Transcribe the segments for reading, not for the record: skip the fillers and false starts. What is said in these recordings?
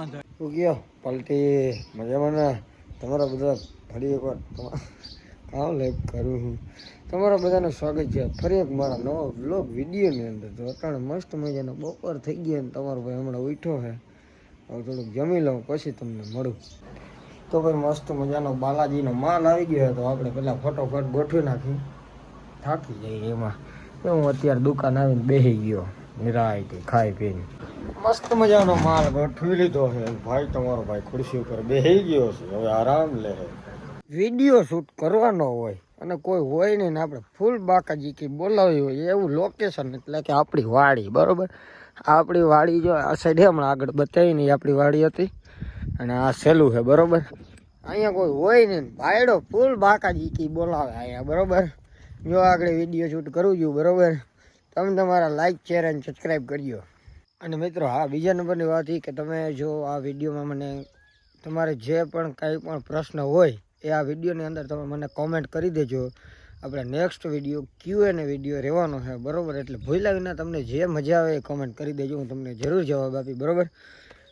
શું કયો પલટી મજામાં ને? તમારા બધા ફરી એકવાર કામ લાઈક કરું છું. તમારા બધાનું સ્વાગત છે ફરી એક મારા નવા વ્લોગ વિડીયોની અંદર. તો અત્યારે મસ્ત મજાનો બપોર થઈ ગયો ને તમારો ભાઈ હમણાં ઉઠ્યો છે. હવે થોડુંક જમી લઉં પછી તમને મળું. તો ભાઈ મસ્ત મજાનો બાલાજીનો માલ આવી ગયો તો આપણે પહેલાં ફટોફટ ગોઠવી નાખી. થાકી જઈએ એમાં. હું અત્યારે દુકાન આવીને બેસી ગયો નિરાયથી ખાઈ પીને. મસ્ત મજાનો માલ ગોઠવી લીધો છે ભાઈ. તમારો ભાઈ ખુરશી ઉપર બેસી ગયો છે, હવે આરામ લે. વિડીયો શૂટ કરવાનો હોય અને કોઈ હોય નહીં ને આપણે ફૂલ બાકાજી કે બોલાવી હોય એવું લોકેશન એટલે કે આપણી વાડી. બરાબર, આપણી વાડી જો આ સાઈડ હમણાં આગળ બતાવી નહીં આપણી વાડી હતી અને આ સહેલું છે. બરાબર, અહીંયા કોઈ હોય નહીં, ભાઈડો ફૂલ બાકાજી કે બોલાવે અહીંયા. બરાબર, જો આગળ વિડીયો શૂટ કરું છું. બરાબર, તમે તમારા લાઈક શેર અને સબસ્ક્રાઈબ કરજો. અને મિત્રો હા, બીજા નંબરની વાત એ કે તમે જો આ વિડીયોમાં મને તમારે જે પણ કંઈ પણ પ્રશ્ન હોય એ આ વિડીયોની અંદર તમે મને કોમેન્ટ કરી દેજો. આપણે નેક્સ્ટ વિડીયો Q&A વિડીયો રહેવાનો છે. બરાબર, એટલે ભૂલ્યા વિના તમને જે મજા આવે એ કોમેન્ટ કરી દેજો, હું તમને જરૂર જવાબ આપી. બરાબર,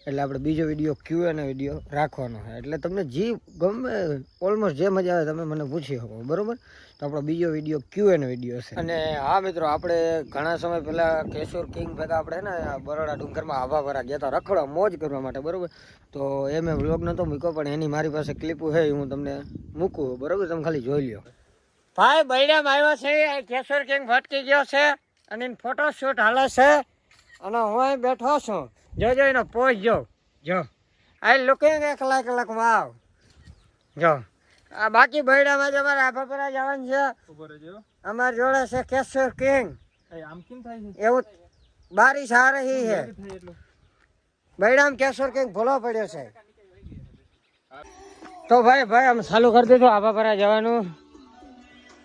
એટલે આપણે બીજો વિડીયો Q&A વિડીયો રાખવાનો છે. એટલે તમને જે ગમે ઓલમોસ્ટ જે મજા આવે તમે મને પૂછી શકો. બરાબર, તો આપણો બીજો વિડીયો Q&A વિડીયો છે. અને હા મિત્રો, આપણે ઘણા સમય પહેલાં કેશોર કિંગ ભેગા આપણે ને બરોડા ડુંગરમાં આભાભરા ગયા હતા રખડવા મોજ કરવા માટે. બરાબર, તો એ મેં વ્લોગ નહોતો મૂક્યો પણ એની મારી પાસે ક્લિપો છે, હું તમને મૂકું. બરાબર, તમે ખાલી જોઈ લો. ભાઈ બૈરામ આવ્યો છે, કેશોર કિંગ ભટકી ગયો છે અને ફોટો શૂટ હાલે છે અને હું અહીં બેઠો છું. જોજો એનો પોઝ જો આઈ લુકિંગ એક કલાક વાવ. જો આ બાકી બૈડામાં જ અમારે આભાપરા જવાનું છે. અમારી જોડે છે કેશોર કિંગ. એવું બારીશ આ રહી છે. બૈડામ કેશોર કિંગ ભૂલો પડ્યો છે. તો ભાઈ આમ ચાલુ કરી દીધું આભાપરા જવાનું.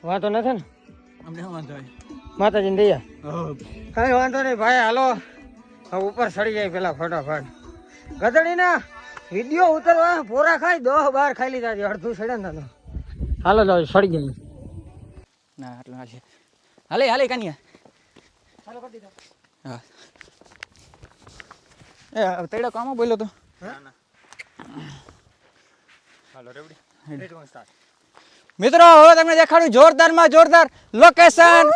વાંધો નથી ને? માતાજીને દયા કઈ વાંધો નહીં ભાઈ. હાલો ઉપર ચડી જાય પેલા ફટાફટ. ગધડી ના વિડીયો ઉતરવા પોરા ખાઈ 10-12 ખાઈ લીધા છે, અડધું સડે ને તો હાલો લો સડી જાય ના આટલું ના છે. હાલે કાનિયા ચાલો કરી દીધો. હા એ તેડો કામ બોલ્યો તો. હાલો રેવડી સ્ટાર્ટ. મિત્રો હવે તમને દેખાડું જોરદારમાં જોરદાર લોકેશન.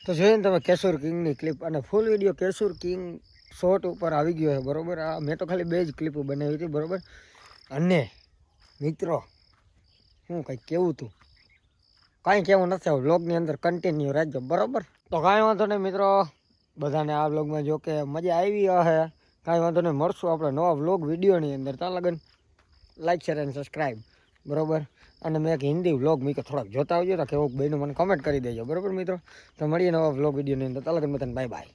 તો જોઈએ ને તમે કેશોર કિંગની ક્લિપ અને ફૂલ વિડીયો કેશોર કિંગ શોર્ટ ઉપર આવી ગયો છે. બરાબર, આ મેં તો ખાલી 2 જ ક્લિપો બનાવી હતી. બરાબર, અને મિત્રો હું કંઈક કેવું હતું, કાંઈ કેવું નથી. વ્લોગની અંદર કન્ટિન્યુ રાખજો. બરાબર, તો કાંઈ વાંધો નહીં મિત્રો, બધાને આ વ્લોગમાં જો કે મજા આવી હશે. કાંઈ વાંધો નહીં, મળશું આપણે નવા વ્લોગ વિડીયોની અંદર. ત્યાં લગન લાઈક શેર અને સબસ્ક્રાઈબ. બરાબર, અને મેં એક હિન્દી વ્લોગ મૂક્યો, થોડાક જોતા આવજો તો કેવું બહેનું મને કમેન્ટ કરી દેજો. બરાબર મિત્રો, તો મળીએ નવા વ્લોગ વિડીયોની અંદર. ત્યાં લગન બધાને બાય બાય.